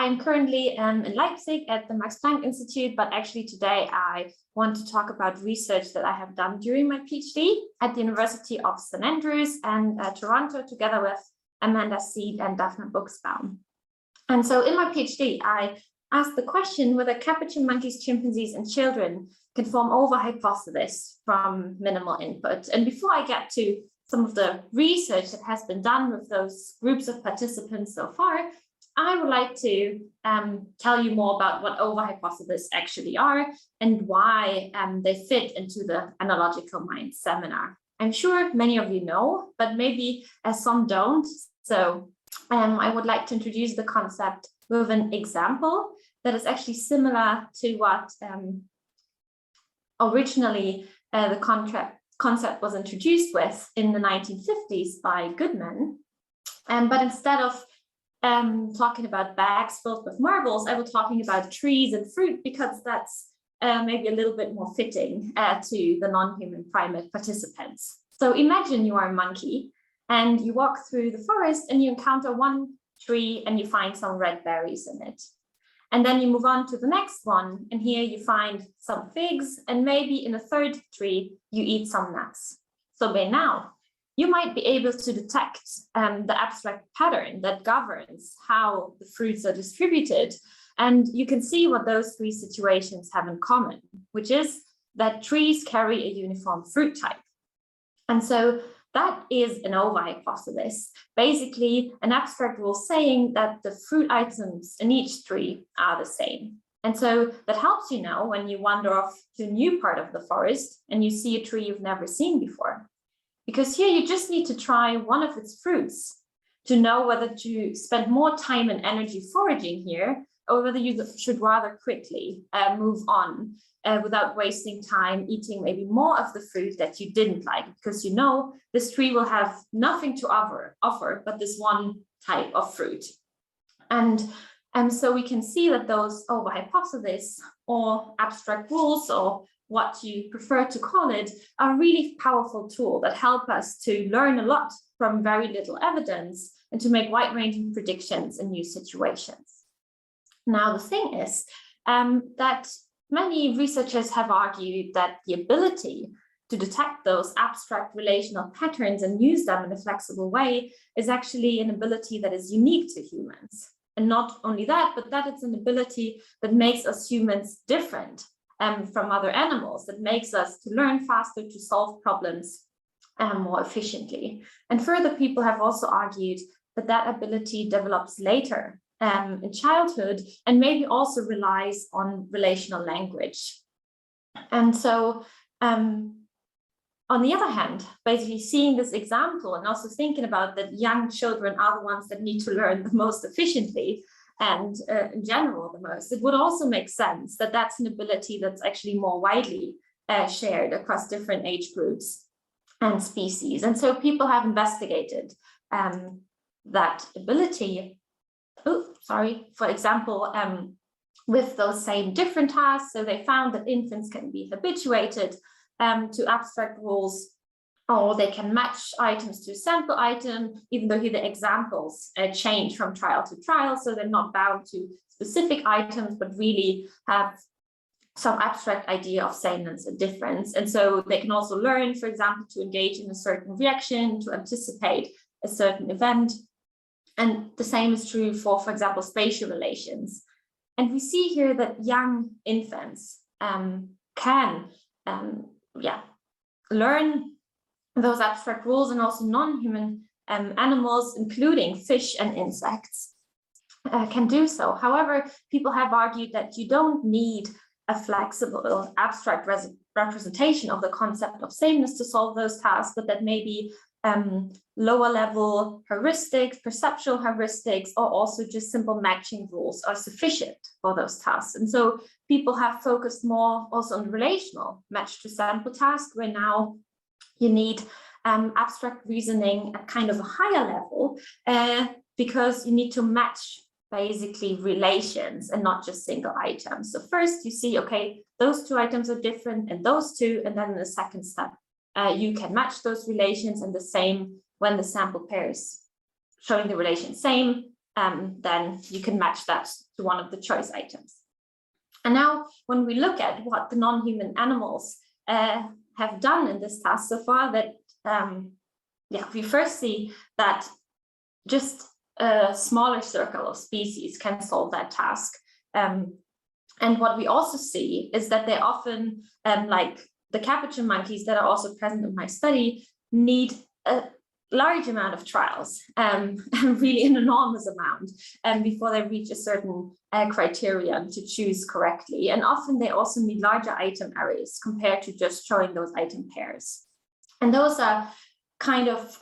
I'm currently in Leipzig at the Max Planck Institute, but actually today I want to talk about research that I have done during my PhD at the University of St. Andrews and Toronto, together with Amanda Seed and Daphne Buxbaum. And so in my PhD, I asked the question whether Capuchin monkeys, chimpanzees, and children can form overhypotheses from minimal input. And before I get to some of the research that has been done with those groups of participants so far, I would like to tell you more about what overhypotheses actually are and why they fit into the Analogical Mind seminar. I'm sure many of you know, but maybe some don't. So I would like to introduce the concept with an example that is actually similar to what originally the concept was introduced with in the 1950s by Goodman. But instead of talking about bags filled with marbles, I was talking about trees and fruit because that's maybe a little bit more fitting to the non-human primate participants. So imagine you are a monkey and you walk through the forest and you encounter one tree and you find some red berries in it. And then you move on to the next one, and here you find some figs, and maybe in a third tree, you eat some nuts. So by now, you might be able to detect the abstract pattern that governs how the fruits are distributed. And you can see what those three situations have in common, which is that trees carry a uniform fruit type. And so that is an overhypothesis, basically an abstract rule saying that the fruit items in each tree are the same. And so that helps you know when you wander off to a new part of the forest and you see a tree you've never seen before. Because here you just need to try one of its fruits to know whether to spend more time and energy foraging here or whether you should rather quickly move on without wasting time eating maybe more of the fruit that you didn't like, because you know this tree will have nothing to offer but this one type of fruit. And so we can see that those overhypotheses or abstract rules, or what you prefer to call it, are a really powerful tool that help us to learn a lot from very little evidence and to make wide-ranging predictions in new situations. Now, the thing is that many researchers have argued that the ability to detect those abstract relational patterns and use them in a flexible way is actually an ability that is unique to humans. And not only that, but that it's an ability that makes us humans different from other animals, that makes us to learn faster, to solve problems more efficiently. And further, people have also argued that that ability develops later in childhood and maybe also relies on relational language. And so on the other hand, basically seeing this example and also thinking about that young children are the ones that need to learn the most efficiently and in general the most, it would also make sense that that's an ability that's actually more widely shared across different age groups and species. And so people have investigated that ability, for example, with those same different tasks. So they found that infants can be habituated to abstract rules, or they can match items to a sample item, even though here the examples change from trial to trial. So they're not bound to specific items, but really have some abstract idea of sameness and difference. And so they can also learn, for example, to engage in a certain reaction, to anticipate a certain event. And the same is true for example, spatial relations. And we see here that young infants can learn those abstract rules, and also non-human animals, including fish and insects, can do so. However, people have argued that you don't need a flexible abstract representation of the concept of sameness to solve those tasks, but that maybe lower level heuristics, perceptual heuristics, or also just simple matching rules are sufficient for those tasks. And so people have focused more also on relational match to sample task, where now you need abstract reasoning at kind of a higher level because you need to match basically relations and not just single items. So first you see, okay, those two items are different and those two, and then in the second step, you can match those relations, and the same when the sample pair is showing the relation same, then you can match that to one of the choice items. And now when we look at what the non-human animals have done in this task so far, that we first see that just a smaller circle of species can solve that task. And what we also see is that they often, like the Capuchin monkeys that are also present in my study, need a large amount of trials, really an enormous amount, before they reach a certain criterion to choose correctly. And often they also need larger item arrays compared to just showing those item pairs. And those are kind of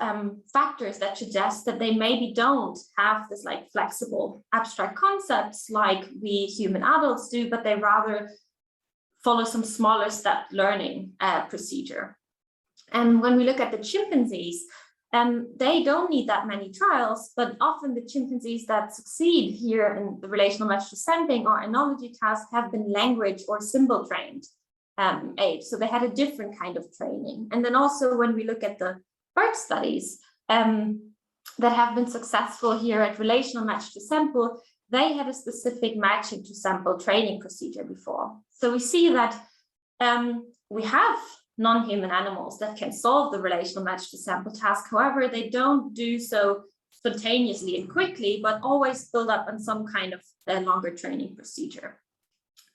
factors that suggest that they maybe don't have this like flexible abstract concepts like we human adults do, but they rather follow some smaller step learning procedure. And when we look at the chimpanzees, they don't need that many trials, but often the chimpanzees that succeed here in the relational match to sampling or analogy task have been language or symbol trained apes. So they had a different kind of training. And then also when we look at the bird studies that have been successful here at relational match to sample, they had a specific matching to sample training procedure before. So we see that we have non-human animals that can solve the relational match to sample task. However, they don't do so spontaneously and quickly, but always build up on some kind of longer training procedure.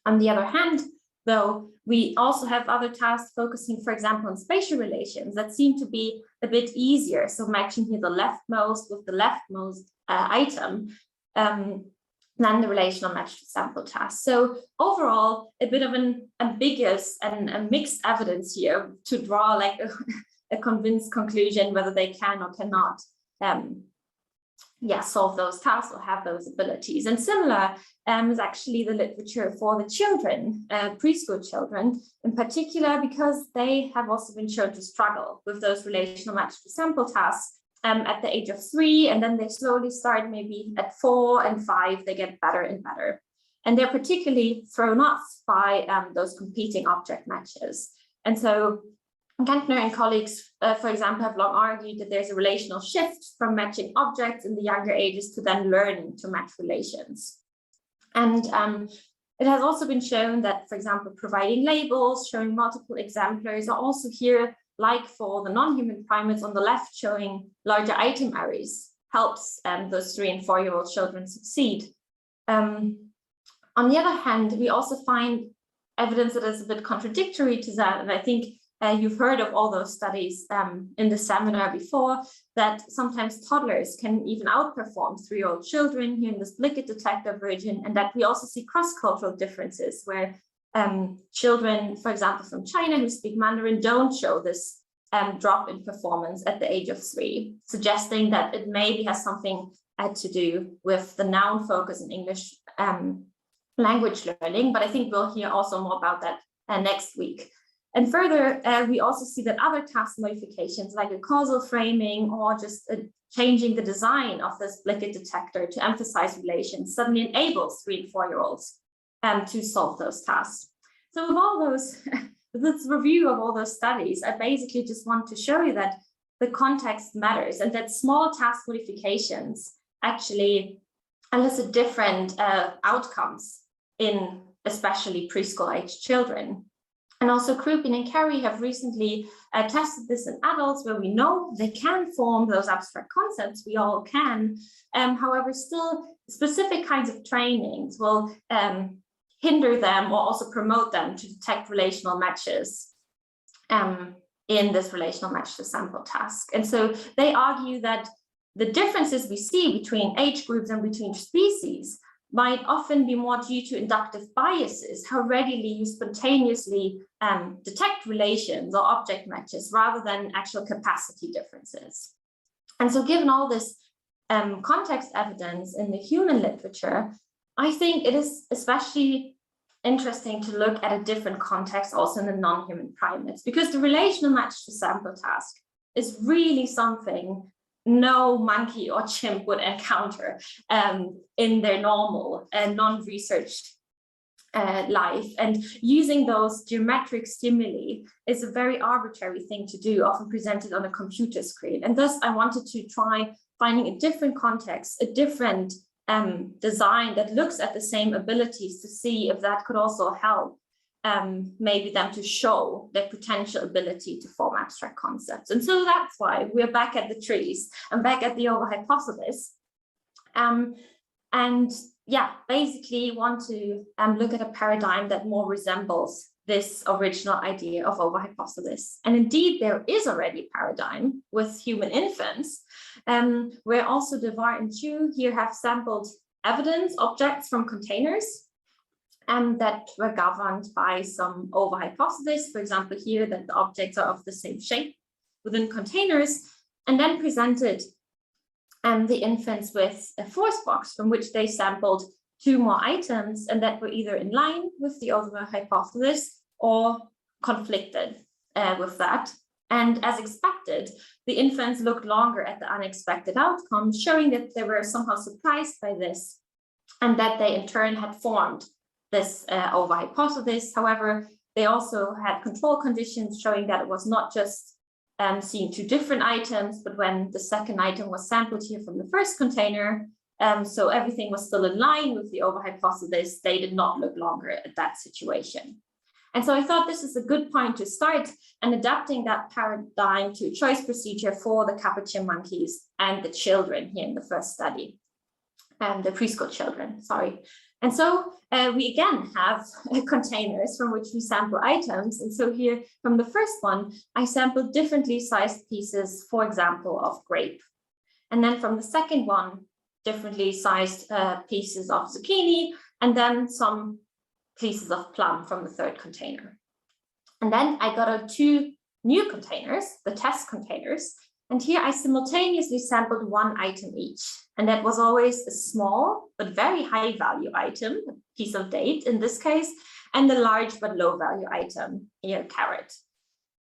On the other hand, though, we also have other tasks focusing, for example, on spatial relations that seem to be a bit easier. So matching here the leftmost with the leftmost item than the relational match to sample task. So overall, a bit of an ambiguous and a mixed evidence here to draw like a convinced conclusion whether they can or cannot solve those tasks or have those abilities. And similar is actually the literature for the children, preschool children in particular, because they have also been shown to struggle with those relational match to sample tasks at the age of 3, and then they slowly start maybe at 4 and 5, they get better and better. And they're particularly thrown off by those competing object matches. And so Gantner and colleagues, for example, have long argued that there's a relational shift from matching objects in the younger ages to then learning to match relations. And it has also been shown that, for example, providing labels, showing multiple exemplars are also here, like for the non-human primates on the left, showing larger item arrays helps those 3- and 4-year-old children succeed. On the other hand, we also find evidence that is a bit contradictory to that. And I think you've heard of all those studies in the seminar before, that sometimes toddlers can even outperform 3-year-old children here in this Blicket detector version, and that we also see cross-cultural differences where children, for example, from China who speak Mandarin don't show this drop in performance at the age of 3, suggesting that it maybe has something to do with the noun focus in English language learning. But I think we'll hear also more about that next week. And further, we also see that other task modifications like a causal framing or just changing the design of this Blicket detector to emphasize relations suddenly enables 3- and 4-year-olds to solve those tasks. So with all those, this review of all those studies, I basically just want to show you that the context matters and that small task modifications actually elicit different outcomes in especially preschool age children. And also Krupin and Carey have recently tested this in adults where we know they can form those abstract concepts, we all can. However, still specific kinds of trainings will hinder them or also promote them to detect relational matches in this relational match to sample task. And so they argue that the differences we see between age groups and between species might often be more due to inductive biases, how readily you spontaneously detect relations or object matches rather than actual capacity differences. And so given all this context evidence in the human literature, I think it is especially interesting to look at a different context also in the non-human primates, because the relational match to sample task is really something no monkey or chimp would encounter in their normal and non-researched life. And using those geometric stimuli is a very arbitrary thing to do, often presented on a computer screen. And thus I wanted to try finding a different context, a different design that looks at the same abilities to see if that could also help maybe them to show their potential ability to form abstract concepts. And so that's why we're back at the trees and back at the overhypothesis. And yeah, basically want to look at a paradigm that more resembles this original idea of overhypothesis. And indeed, there is already a paradigm with human infants, where also Devar and Chu here have sampled evidence objects from containers that were governed by some overhypothesis. For example, here that the objects are of the same shape within containers, and then presented the infants with a force box from which they sampled 2 more items, and that were either in line with the overhypothesis or conflicted with that. And as expected, the infants looked longer at the unexpected outcome, showing that they were somehow surprised by this, and that they in turn had formed this overhypothesis. However, they also had control conditions showing that it was not just seeing 2 different items, but when the second item was sampled here from the first container, so everything was still in line with the overhypothesis, they did not look longer at that situation. And so I thought this is a good point to start and adapting that paradigm to a choice procedure for the Capuchin monkeys and the children here in the first study, the preschool children, sorry. And so we again have containers from which we sample items. And so here from the first one, I sampled differently sized pieces, for example, of grape. And then from the second one, differently sized pieces of zucchini, and then some pieces of plum from the third container. And then I got out 2 new containers, the test containers. And here I simultaneously sampled 1 item each. And that was always a small but very high value item, a piece of date in this case, and a large but low value item, here, carrot.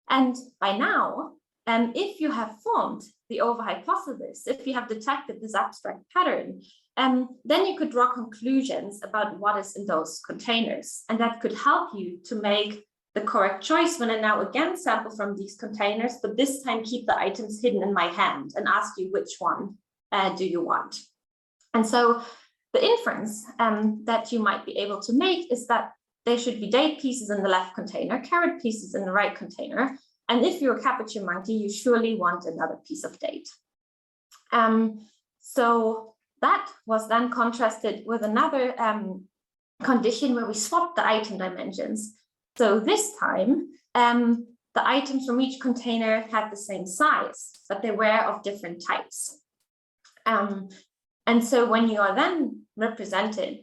And by now, if you have formed the overhypothesis, if you have detected this abstract pattern, then you could draw conclusions about what is in those containers. And that could help you to make the correct choice when I now again sample from these containers, but this time keep the items hidden in my hand and ask you which one do you want. And so the inference that you might be able to make is that there should be date pieces in the left container, carrot pieces in the right container. And if you're a Capuchin monkey, you surely want another piece of date. So that was then contrasted with another condition where we swapped the item dimensions. So this time, the items from each container had the same size, but they were of different types. And so when you are then represented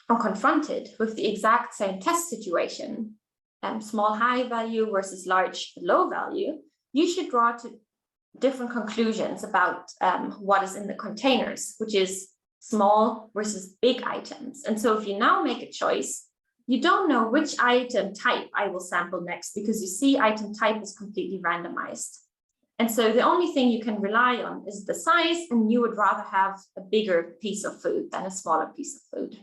or confronted with the exact same test situation, small high value versus large low value, you should draw to different conclusions about what is in the containers, which is small versus big items. And so if you now make a choice, you don't know which item type I will sample next, because you see item type is completely randomized. And so the only thing you can rely on is the size, and you would rather have a bigger piece of food than a smaller piece of food.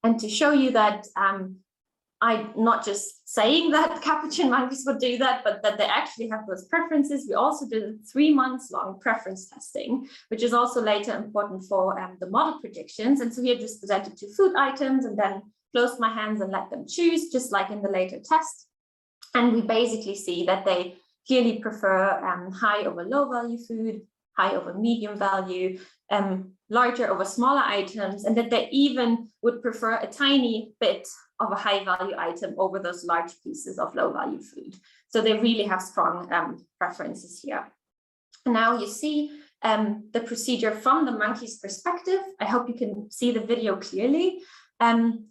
And to show you that I'm not just saying that Capuchin monkeys would do that, but that they actually have those preferences, we also did a 3 months long preference testing, which is also later important for the model predictions. And so here just presented 2 food items and then closed my hands and let them choose, just like in the later test. And we basically see that they clearly prefer high over low value food, high over medium value, larger over smaller items, and that they even would prefer a tiny bit of a high value item over those large pieces of low value food. So they really have strong preferences here. And now you see the procedure from the monkey's perspective. I hope you can see the video clearly.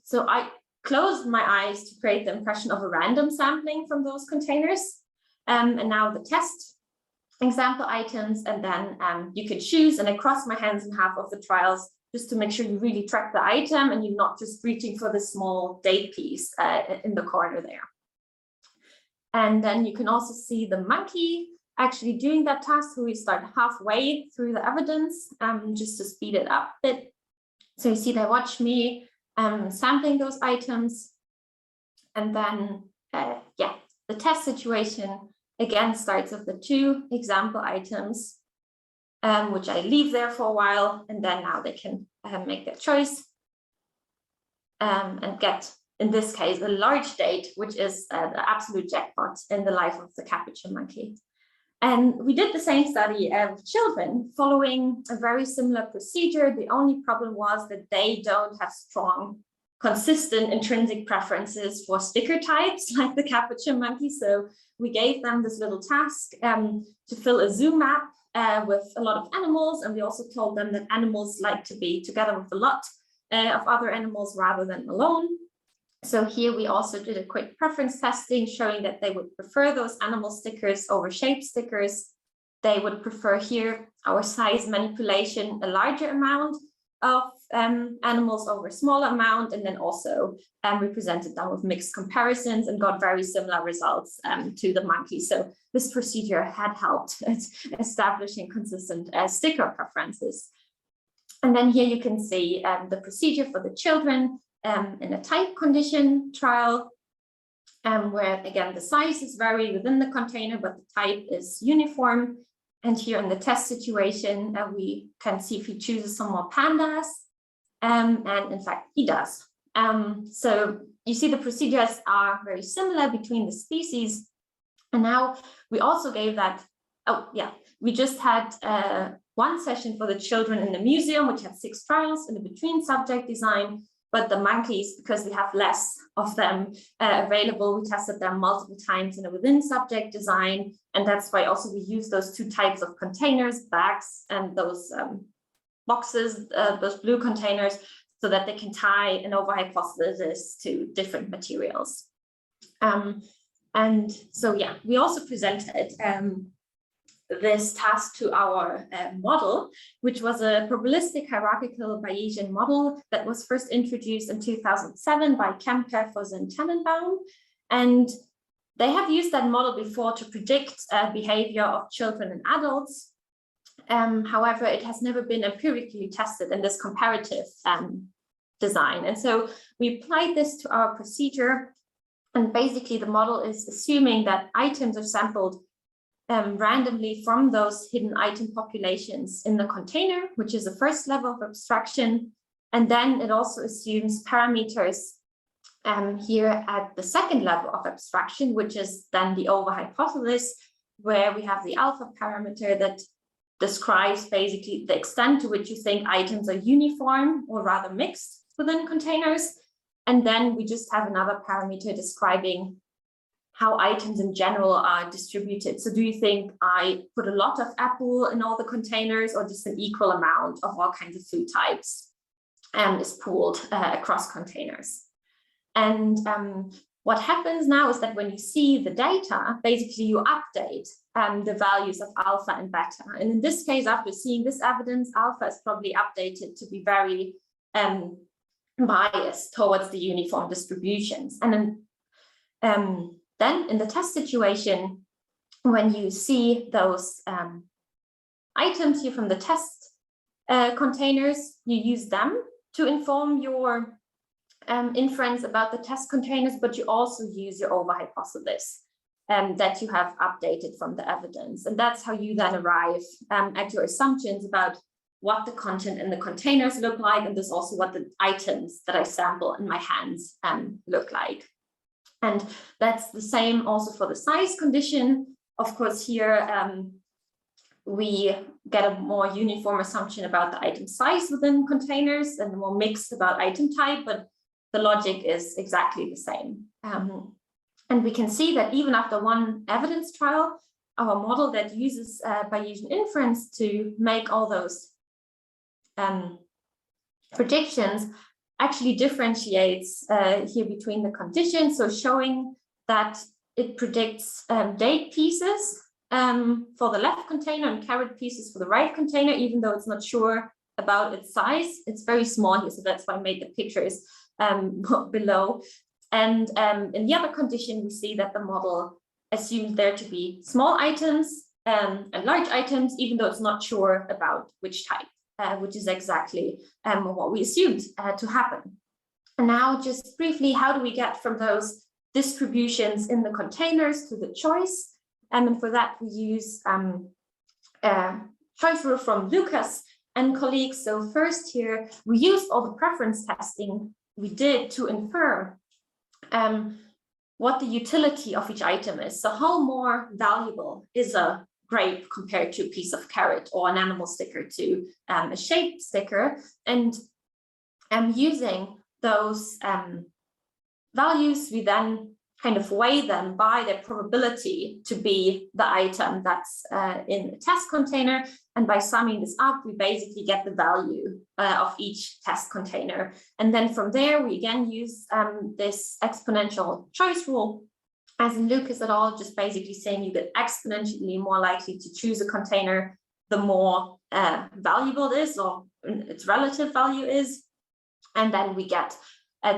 So I closed my eyes to create the impression of a random sampling from those containers. And now the test example items, and then you can choose, and I cross my hands in half of the trials just to make sure you really track the item and you're not just reaching for the small date piece in the corner there. And then you can also see the monkey actually doing that task, so we start halfway through the evidence just to speed it up a bit. So you see they watch me sampling those items, and then yeah, the test situation again starts with the 2 example items, which I leave there for a while, and then now they can make their choice and get, in this case, a large date, which is the absolute jackpot in the life of the Capuchin monkey. And we did the same study with children following a very similar procedure. The only problem was that they don't have strong, consistent intrinsic preferences for sticker types like the Capuchin monkey. So we gave them this little task to fill a zoo map with a lot of animals. And we also told them that animals like to be together with a lot of other animals rather than alone. So here we also did a quick preference testing showing that they would prefer those animal stickers over shape stickers. They would prefer here our size manipulation, a larger amount of animals over a smaller amount, and then also we presented them with mixed comparisons and got very similar results to the monkey. So this procedure had helped establishing consistent sticker preferences. And then here you can see the procedure for the children in a type condition trial, where again the sizes vary within the container, but the type is uniform. And here in the test situation, we can see if he chooses some more pandas, and in fact he does. So you see the procedures are very similar between the species. And now we also gave that, we just had one session for the children in the museum, which had 6 trials in the between subject design. But the monkeys, because we have less of them available, we tested them multiple times in a within subject design. And that's why also we use those 2 types of containers, bags, and those boxes, those blue containers, so that they can tie an overhypothesis to different materials. And so, yeah, we also presented this task to our model, which was a probabilistic hierarchical Bayesian model that was first introduced in 2007 by Kemper, and Tannenbaum. And they have used that model before to predict behavior of children and adults. However, it has never been empirically tested in this comparative design. And so we applied this to our procedure. And basically, the model is assuming that items are sampled randomly from those hidden item populations in the container, which is the first level of abstraction. And then it also assumes parameters here at the second level of abstraction, which is then the overhypothesis, where we have the alpha parameter that describes basically the extent to which you think items are uniform or rather mixed within containers. And then we just have another parameter describing how items in general are distributed. So do you think I put a lot of apple in all the containers, or just an equal amount of all kinds of food types is pooled across containers? And what happens now is that when you see the data, basically you update the values of alpha and beta. And in this case, after seeing this evidence, alpha is probably updated to be very biased towards the uniform distributions. And then in the test situation, when you see those items here from the test containers, you use them to inform your inference about the test containers, but you also use your overhypothesis that you have updated from the evidence. And that's how you then arrive at your assumptions about what the content in the containers look like, and this also what the items that I sample in my hands look like. And that's the same also for the size condition. Of course, here we get a more uniform assumption about the item size within containers and more mixed about item type, but the logic is exactly the same. And we can see that even after one evidence trial, our model that uses Bayesian inference to make all those predictions actually differentiates here between the conditions. So showing that it predicts date pieces for the left container and caret pieces for the right container, even though it's not sure about its size. It's very small here, so that's why I made the pictures below. And in the other condition, we see that the model assumes there to be small items and large items, even though it's not sure about which type. Which is exactly what we assumed to happen. And now just briefly, how do we get from those distributions in the containers to the choice? And for that, we use choice rule from Lucas and colleagues. So first here, we used all the preference testing we did to infer what the utility of each item is. So how more valuable is a grape compared to a piece of carrot, or an animal sticker to a shape sticker, and using those values, we then kind of weigh them by their probability to be the item that's in the test container. And by summing this up, we basically get the value of each test container. And then from there, we again use this exponential choice rule, as in Lucas et al., just basically saying you get exponentially more likely to choose a container the more valuable it is, or its relative value is. And then we get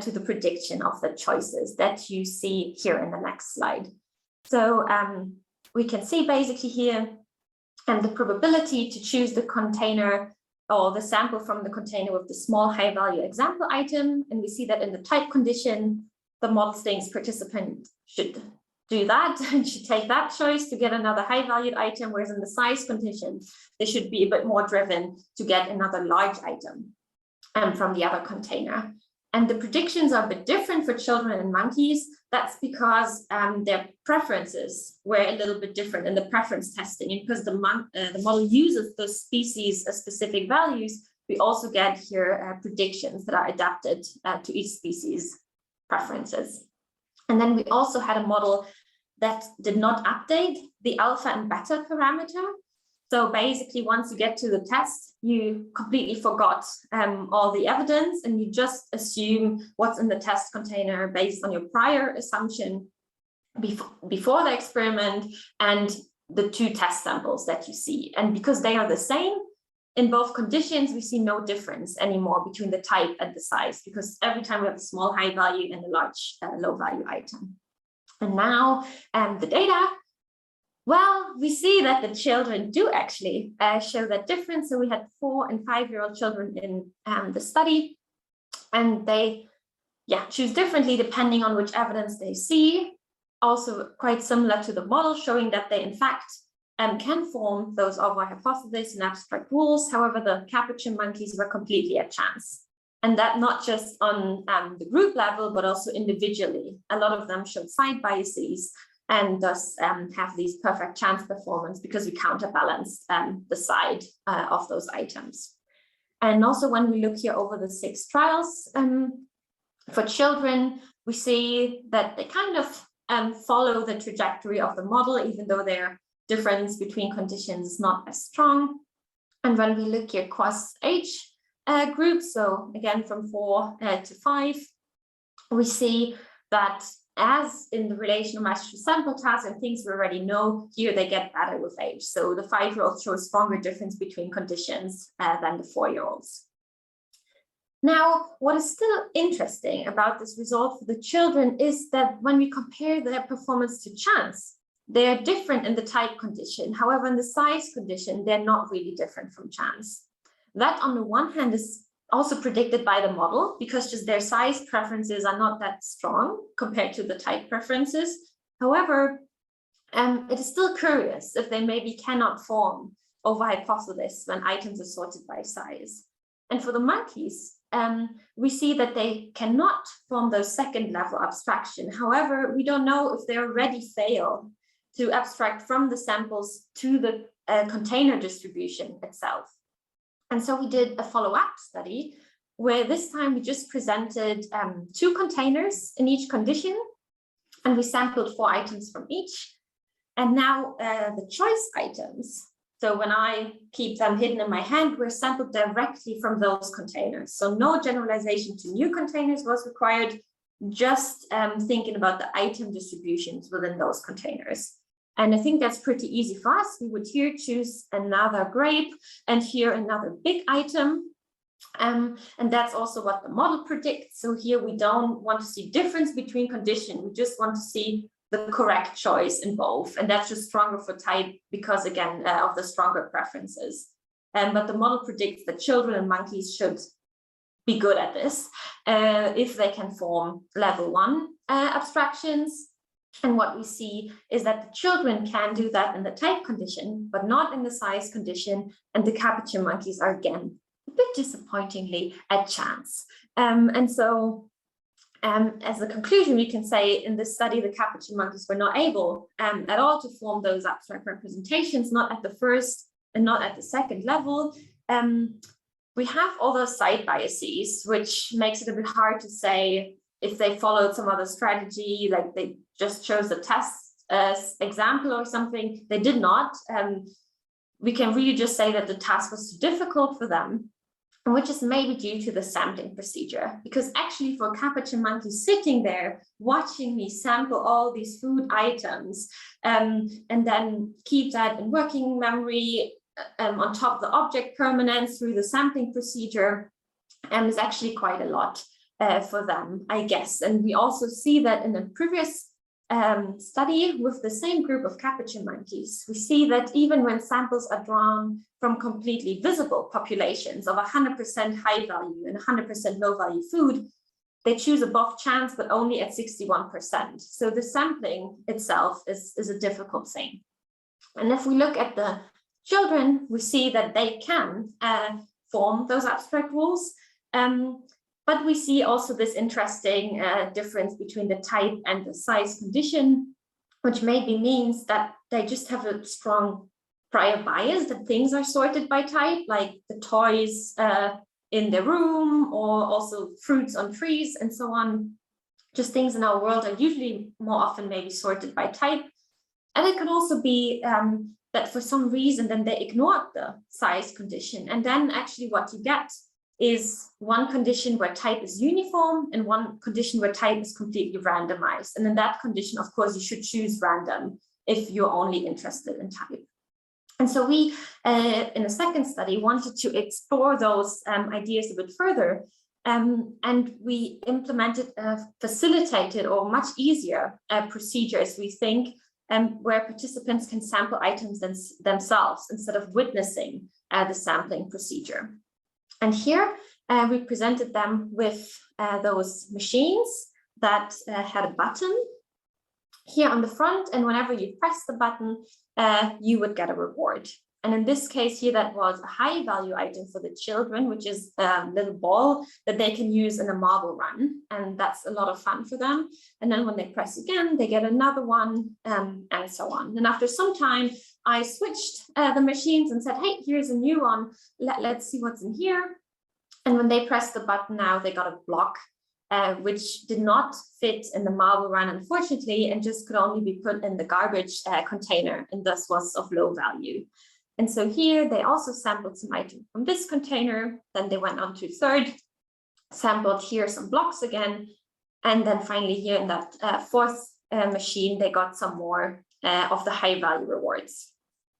to the prediction of the choices that you see here in the next slide. So we can see basically here the probability to choose the container or the sample from the container with the small high value example item. And we see that in the type condition, the model thinks participant should do that and should take that choice to get another high valued item, whereas in the size condition, they should be a bit more driven to get another large item from the other container. And the predictions are a bit different for children and monkeys. That's because their preferences were a little bit different in the preference testing. And because the model uses those species specific values, we also get here predictions that are adapted to each species preferences. And then we also had a model that did not update the alpha and beta parameter. So basically, once you get to the test, you completely forgot all the evidence, and you just assume what's in the test container based on your prior assumption before the experiment and the two test samples that you see. And because they are the same in both conditions, we see no difference anymore between the type and the size, because every time we have a small high value and a large low value item. And now the data. Well, we see that the children do actually show that difference. So we had 4- and 5-year-old children in the study, and they choose differently depending on which evidence they see. Also quite similar to the model, showing that they in fact can form those overhypotheses and abstract rules. However, the Capuchin monkeys were completely at chance. And that not just on the group level, but also individually. A lot of them showed side biases, and thus have these perfect chance performance because we counterbalance the side of those items. And also when we look here over the 6 trials for children, we see that they kind of follow the trajectory of the model, even though their difference between conditions is not as strong. And when we look here across age groups, so again from 4 to 5, we see that as in the relational match to sample task and things we already know, here they get better with age. So the 5-year-olds show a stronger difference between conditions than the 4-year-olds. Now, what is still interesting about this result for the children is that when we compare their performance to chance, they are different in the type condition. However, in the size condition, they're not really different from chance. That on the one hand is also predicted by the model, because just their size preferences are not that strong compared to the type preferences. However, it is still curious if they maybe cannot form overhypothesis when items are sorted by size. And for the monkeys, we see that they cannot form those second level abstraction. However, we don't know if they already fail to abstract from the samples to the container distribution itself. And so we did a follow-up study where this time we just presented 2 containers in each condition, and we sampled 4 items from each. And now the choice items, so when I keep them hidden in my hand, were sampled directly from those containers. So no generalization to new containers was required, just thinking about the item distributions within those containers. And I think that's pretty easy for us. We would here choose another grape and here another big item. And that's also what the model predicts. So here we don't want to see difference between conditions. We just want to see the correct choice in both. And that's just stronger for type because, again, of the stronger preferences. But the model predicts that children and monkeys should be good at this if they can form level 1 abstractions. And what we see is that the children can do that in the type condition, but not in the size condition. And the Capuchin monkeys are again a bit disappointingly at chance. And so as a conclusion, we can say in this study, the Capuchin monkeys were not able at all to form those abstract representations, not at the first and not at the second level. We have all those side biases, which makes it a bit hard to say if they followed some other strategy, like they just chose a test example or something. They did not. We can really just say that the task was too difficult for them, which is maybe due to the sampling procedure. Because actually for Capuchin monkeys sitting there, watching me sample all these food items, and then keep that in working memory on top of the object permanence through the sampling procedure, is actually quite a lot for them, I guess. And we also see that in a previous study with the same group of Capuchin monkeys, we see that even when samples are drawn from completely visible populations of 100% high value and 100% low value food, they choose above chance, but only at 61%. So the sampling itself is a difficult thing. And if we look at the children, we see that they can form those abstract rules. But we see also this interesting difference between the type and the size condition, which maybe means that they just have a strong prior bias, that things are sorted by type, like the toys in the room, or also fruits on trees and so on. Just things in our world are usually more often maybe sorted by type. And it could also be that for some reason then they ignored the size condition. And then actually what you get is one condition where type is uniform and one condition where type is completely randomized. And in that condition, of course, you should choose random if you're only interested in type. And so we, in a second study, wanted to explore those ideas a bit further. And we implemented a facilitated or much easier procedure, as we think, where participants can sample items themselves instead of witnessing the sampling procedure. And here we presented them with those machines that had a button here on the front, and whenever you press the button, you would get a reward. And in this case here, that was a high value item for the children, which is a little ball that they can use in a marble run. And that's a lot of fun for them. And then when they press again, they get another one, and so on. And after some time, I switched the machines and said, hey, here's a new one. Let's see what's in here. And when they pressed the button now, they got a block, which did not fit in the marble run, unfortunately, and just could only be put in the garbage container, and thus was of low value. And so here they also sampled some items from this container. Then they went on to third, sampled here some blocks again. And then finally here in that fourth machine, they got some more of the high value rewards.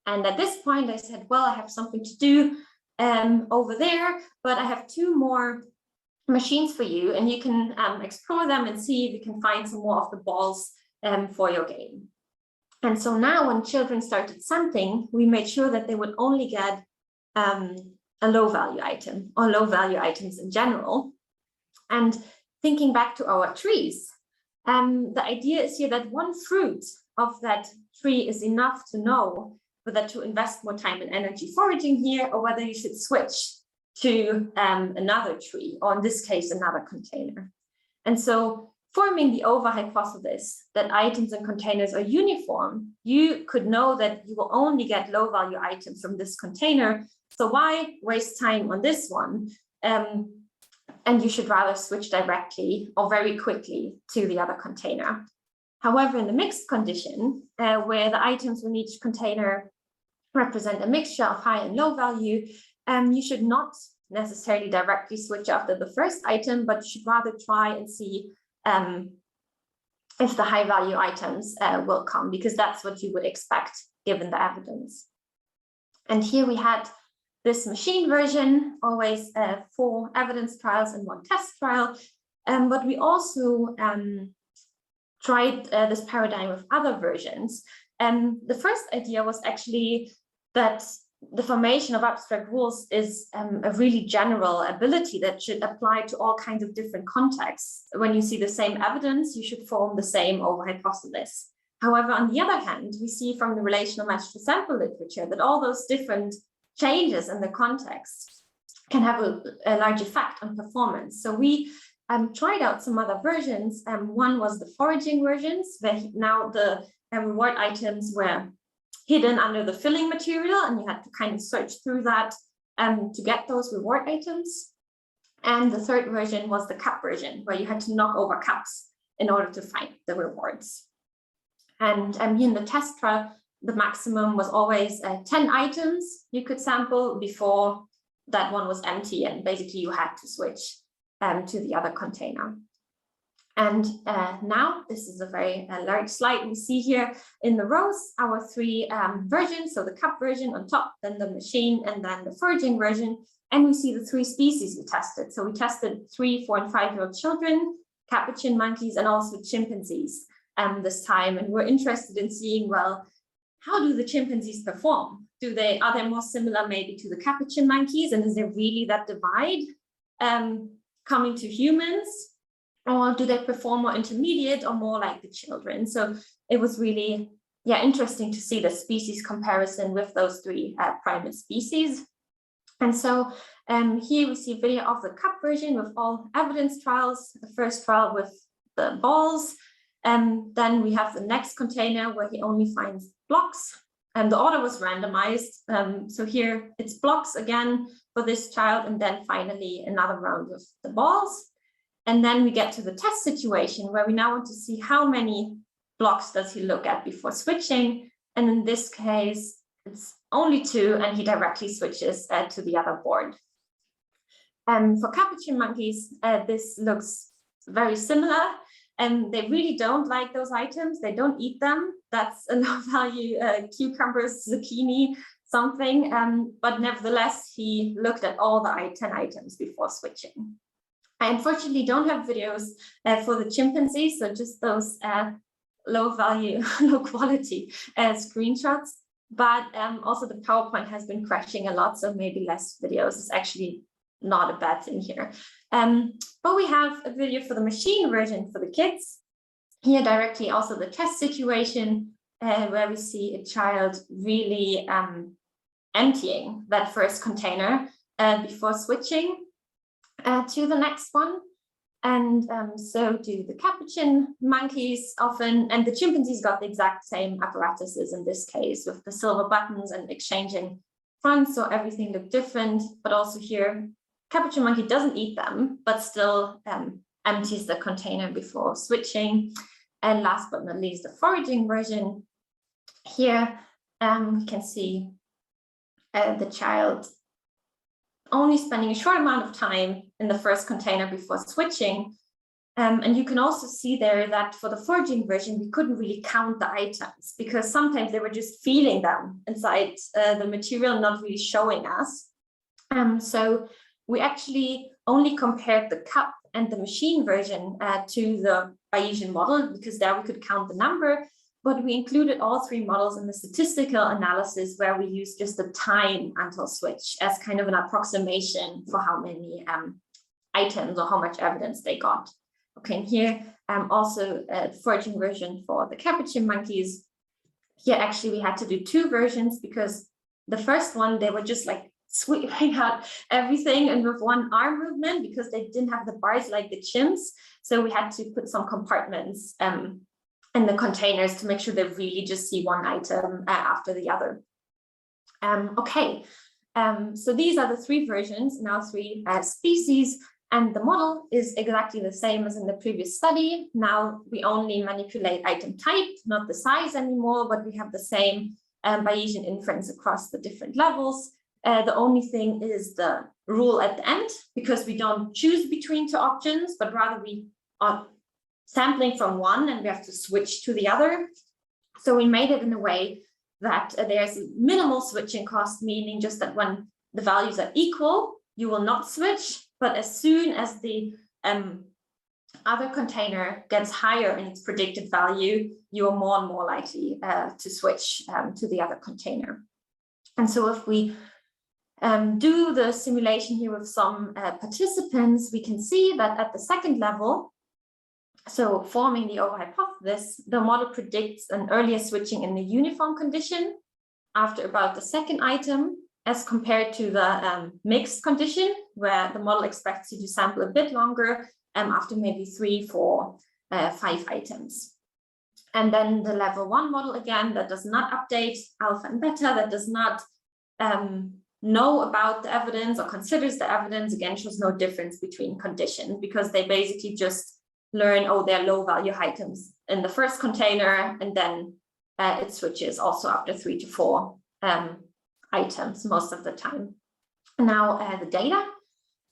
And at this point I said, well, I have something to do over there, but I have two more machines for you, and you can explore them and see if you can find some more of the balls for your game. And so now when children started sampling, we made sure that they would only get a low value item or low value items in general. And thinking back to our trees, the idea is here that one fruit of that tree is enough to know whether to invest more time and energy foraging here, or whether you should switch to another tree, or in this case, another container. And so forming the overhypothesis that items and containers are uniform, you could know that you will only get low value items from this container. So why waste time on this one? And you should rather switch directly or very quickly to the other container. However, in the mixed condition, where the items in each container represent a mixture of high and low value, you should not necessarily directly switch after the first item, but you should rather try and see if the high value items will come, because that's what you would expect given the evidence. And here we had this machine version, always 4 evidence trials and 1 test trial. But we also tried this paradigm with other versions. The first idea was actually that the formation of abstract rules is a really general ability that should apply to all kinds of different contexts. When you see the same evidence, you should form the same overhypothesis. However, on the other hand, we see from the relational match-to-sample literature that all those different changes in the context can have a large effect on performance. So we tried out some other versions. One was the foraging versions, where now the reward items were hidden under the filling material, and you had to kind of search through that to get those reward items. And the third version was the cup version, where you had to knock over cups in order to find the rewards. And in the test trial, the maximum was always 10 items you could sample before that one was empty, and basically you had to switch to the other container. And now this is a very large slide. We see here in the rows our three versions, so the cup version on top, then the machine, and then the foraging version. And we see the three species we tested. So we tested 3, 4, and 5-year-old children, Capuchin monkeys, and also chimpanzees this time. And we're interested in seeing, well, how do the chimpanzees perform? Are they more similar maybe to the Capuchin monkeys? And is there really that divide coming to humans? Or do they perform more intermediate or more like the children? So it was really, interesting to see the species comparison with those three primate species. And so here we see a video of the cup version with all evidence trials. The first trial with the balls, and then we have the next container where he only finds blocks, and the order was randomized. So here it's blocks again for this child, and then finally another round of the balls. And then we get to the test situation where we now want to see how many blocks does he look at before switching. And in this case, it's only 2, and he directly switches to the other board. For Capuchin monkeys, this looks very similar. And they really don't like those items. They don't eat them. That's a low value cucumbers, zucchini, something. But nevertheless, he looked at all the 10 items before switching. I unfortunately don't have videos for the chimpanzees, so just those low value, low quality screenshots. But also the PowerPoint has been crashing a lot, so maybe less videos is actually not a bad thing here. But we have a video for the machine version for the kids. Here directly also the test situation where we see a child really emptying that first container before switching to the next one. And so do the Capuchin monkeys often, and the chimpanzees got the exact same apparatuses in this case with the silver buttons and exchanging fronts, so everything looked different. But also here, Capuchin monkey doesn't eat them, but still empties the container before switching. And last but not least, the foraging version. Here we can see the child only spending a short amount of time in the first container before switching. And you can also see there that for the foraging version, we couldn't really count the items because sometimes they were just feeling them inside the material, not really showing us. So we actually only compared the cup and the machine version to the Bayesian model because there we could count the number. But we included all 3 models in the statistical analysis where we used just the time until switch as kind of an approximation for how many items or how much evidence they got. Okay, and here also a foraging version for the Capuchin monkeys. Here actually we had to do 2 versions because the first one, they were just like sweeping out everything and with one arm movement because they didn't have the bars like the chimps. So we had to put some compartments in the containers to make sure they really just see one item after the other. Okay, so these are the 3 versions, now 3 species, and the model is exactly the same as in the previous study. Now we only manipulate item type, not the size anymore, but we have the same Bayesian inference across the different levels. The only thing is the rule at the end, because we don't choose between 2 options, but rather we are sampling from one and we have to switch to the other. So we made it in a way that there's minimal switching cost, meaning just that when the values are equal, you will not switch. But as soon as the other container gets higher in its predicted value, you are more and more likely to switch to the other container. And so if we do the simulation here with some participants, we can see that at the second level, so forming the overhypothesis, the model predicts an earlier switching in the uniform condition after about the second item, as compared to the mixed condition, where the model expects you to sample a bit longer after maybe 3, 4, 5 items. And then the level 1 model, again, that does not update alpha and beta, that does not know about the evidence or considers the evidence, again, shows no difference between conditions, because they basically just learn, oh, they're low value items in the first container, and then it switches also after 3 to 4 items most of the time. Now the data.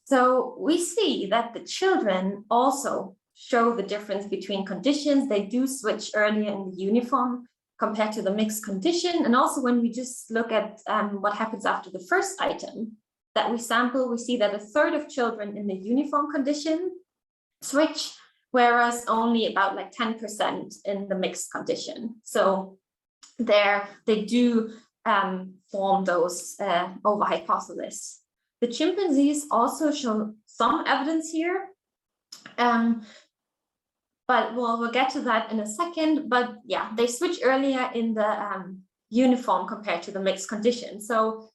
So we see that the children also show the difference between conditions. They do switch earlier in the uniform compared to the mixed condition. And also when we just look at what happens after the first item that we sample, we see that 1/3 of children in the uniform condition switch, whereas only about like 10% in the mixed condition. So there they do form those overhypotheses. The chimpanzees also show some evidence here, but we'll get to that in a second. But yeah, they switch earlier in the uniform compared to the mixed condition. So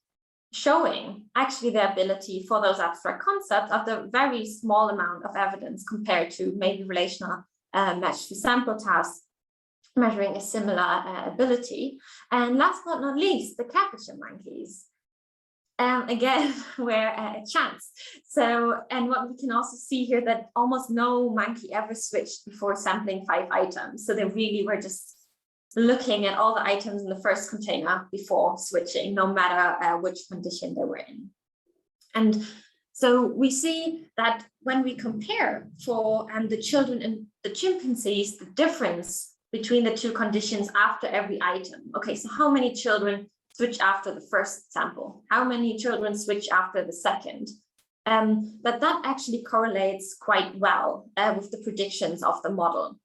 showing actually the ability for those abstract concepts of the very small amount of evidence compared to maybe relational match to sample tasks measuring a similar ability. And last but not least, the Capuchin monkeys. Again, we're a chance. So, and what we can also see here that almost no monkey ever switched before sampling 5 items. So they really were just looking at all the items in the first container before switching, no matter which condition they were in. And so we see that when we compare for the children and the chimpanzees, the difference between the 2 conditions after every item. Okay, so how many children switch after the first sample? How many children switch after the second? But that actually correlates quite well with the predictions of the model.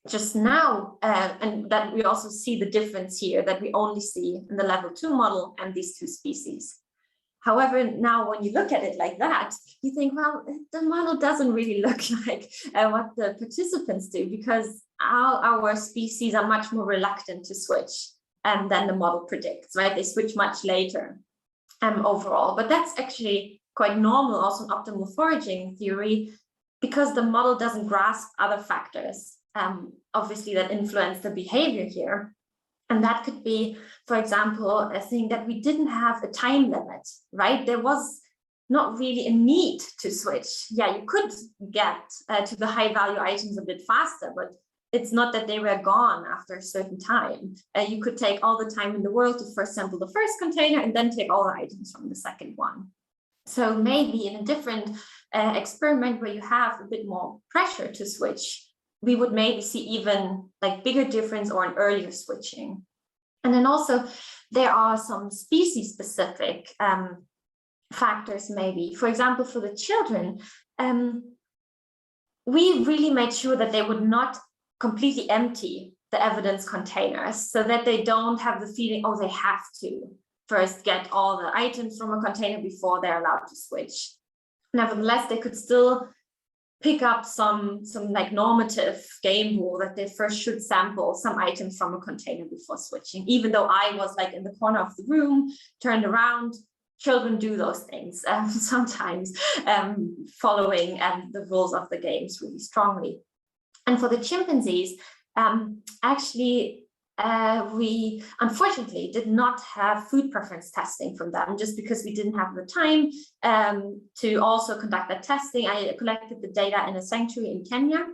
Just now, and that we also see the difference here that we only see in the level 2 model and these 2 species. However, now when you look at it like that, you think, well, the model doesn't really look like what the participants do, because our species are much more reluctant to switch than the model predicts, right? They switch much later overall, but that's actually quite normal also in optimal foraging theory, because the model doesn't grasp other factors, obviously, that influence the behavior here. And that could be, for example, a thing that we didn't have a time limit, right? There was not really a need to switch. Yeah, you could get to the high value items a bit faster, but it's not that they were gone after a certain time. You could take all the time in the world to first sample the first container and then take all the items from the second one. So maybe in a different experiment where you have a bit more pressure to switch, we would maybe see even like bigger difference or an earlier switching. And then also there are some species specific factors maybe. For example, for the children, we really made sure that they would not completely empty the evidence containers, so that they don't have the feeling, oh, they have to first get all the items from a container before they're allowed to switch. Nevertheless, they could still pick up some like normative game rule that they first should sample some items from a container before switching, even though I was like in the corner of the room, turned around. Children do those things sometimes, following the rules of the games really strongly. And for the chimpanzees, actually, we unfortunately did not have food preference testing from them, just because we didn't have the time to also conduct that testing. I collected the data in a sanctuary in Kenya.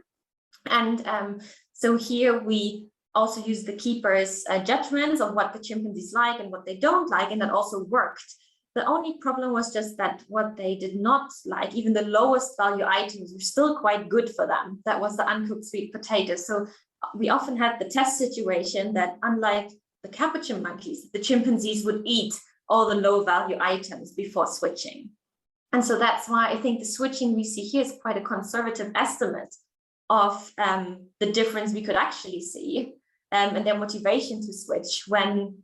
And so here we also used the keepers' judgments of what the chimpanzees like and what they don't like, and that also worked. The only problem was just that what they did not like, even the lowest value items, were still quite good for them. That was the uncooked sweet potatoes. So we often had the test situation that, unlike the Capuchin monkeys, the chimpanzees would eat all the low value items before switching. And so that's why I think the switching we see here is quite a conservative estimate of the difference we could actually see and their motivation to switch when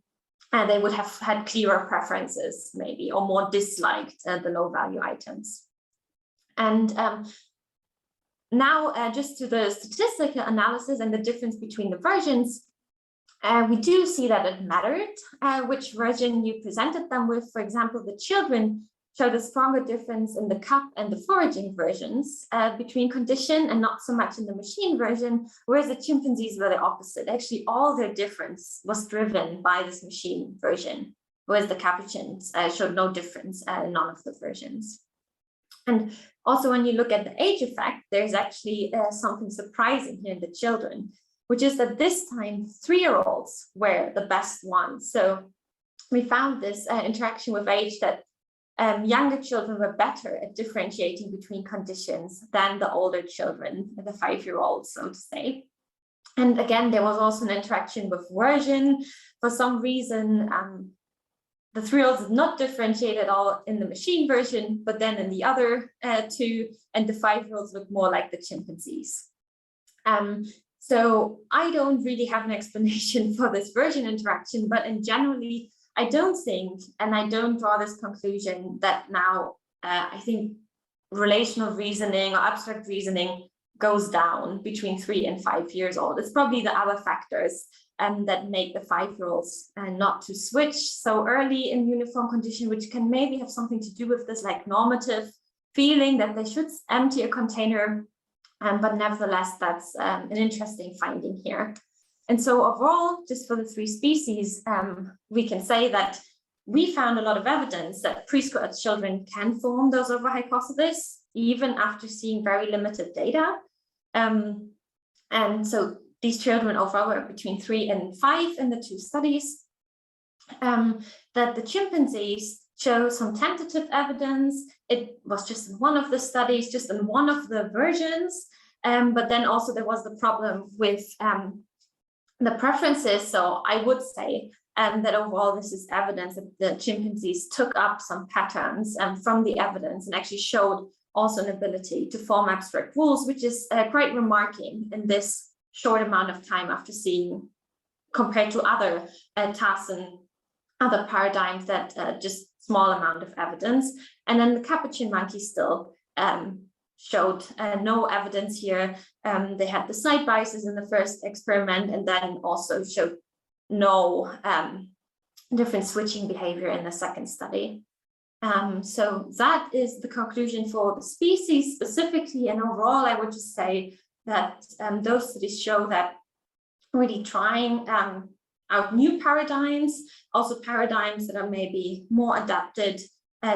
they would have had clearer preferences, maybe, or more disliked the low value items. And now, just to the statistical analysis and the difference between the versions, we do see that it mattered which version you presented them with. For example, the children showed a stronger difference in the cup and the foraging versions between condition and not so much in the machine version, whereas the chimpanzees were the opposite. Actually, all their difference was driven by this machine version, whereas the Capuchins showed no difference in none of the versions. And also, when you look at the age effect, there's actually something surprising here in the children, which is that this time 3-year-olds were the best ones. So we found this interaction with age that younger children were better at differentiating between conditions than the older children, the 5-year-olds, so to say. And again, there was also an interaction with version. For some reason, the 3-year-olds did not differentiate at all in the machine version, but then in the other two, and the 5-year-olds looked more like the chimpanzees. So I don't really have an explanation for this version interaction, but in generally, I don't think, and I don't draw this conclusion that now I think relational reasoning or abstract reasoning goes down between 3 and 5 years old. It's probably the other factors that make the 5-year-olds not to switch so early in uniform condition, which can maybe have something to do with this like normative feeling that they should empty a container. But nevertheless, that's an interesting finding here. And so overall, just for the 3 species, we can say that we found a lot of evidence that preschool children can form those overhypotheses, even after seeing very limited data. And so these children overall were between 3 and 5 in the 2 studies. That the chimpanzees show some tentative evidence. It was just in one of the studies, just in one of the versions. But then also there was the problem with the preferences. So I would say that overall this is evidence that the chimpanzees took up some patterns from the evidence and actually showed also an ability to form abstract rules, which is quite remarkable in this short amount of time after seeing, compared to other tasks and other paradigms that just small amount of evidence. And then the Capuchin monkeys still showed no evidence here. They had the slight biases in the first experiment and then also showed no different switching behavior in the second study. So that is the conclusion for the species specifically, and overall I would just say that those studies show that really trying out new paradigms, also paradigms that are maybe more adapted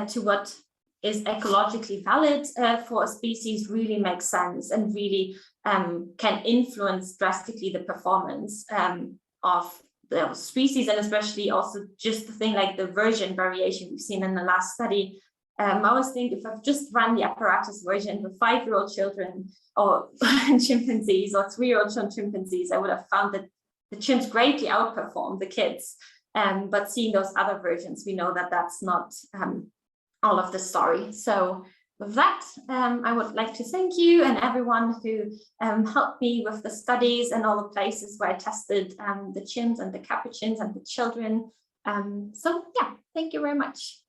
to what is ecologically valid for a species really makes sense and really can influence drastically the performance of the species, and especially also just the thing like the version variation we've seen in the last study. I always think if I've just run the apparatus version with 5-year-old children or chimpanzees or 3-year-old chimpanzees, I would have found that the chimps greatly outperform the kids. But seeing those other versions, we know that that's not all of the story. So with that, I would like to thank you and everyone who helped me with the studies and all the places where I tested the chimps and the capuchins and the children. So yeah, thank you very much.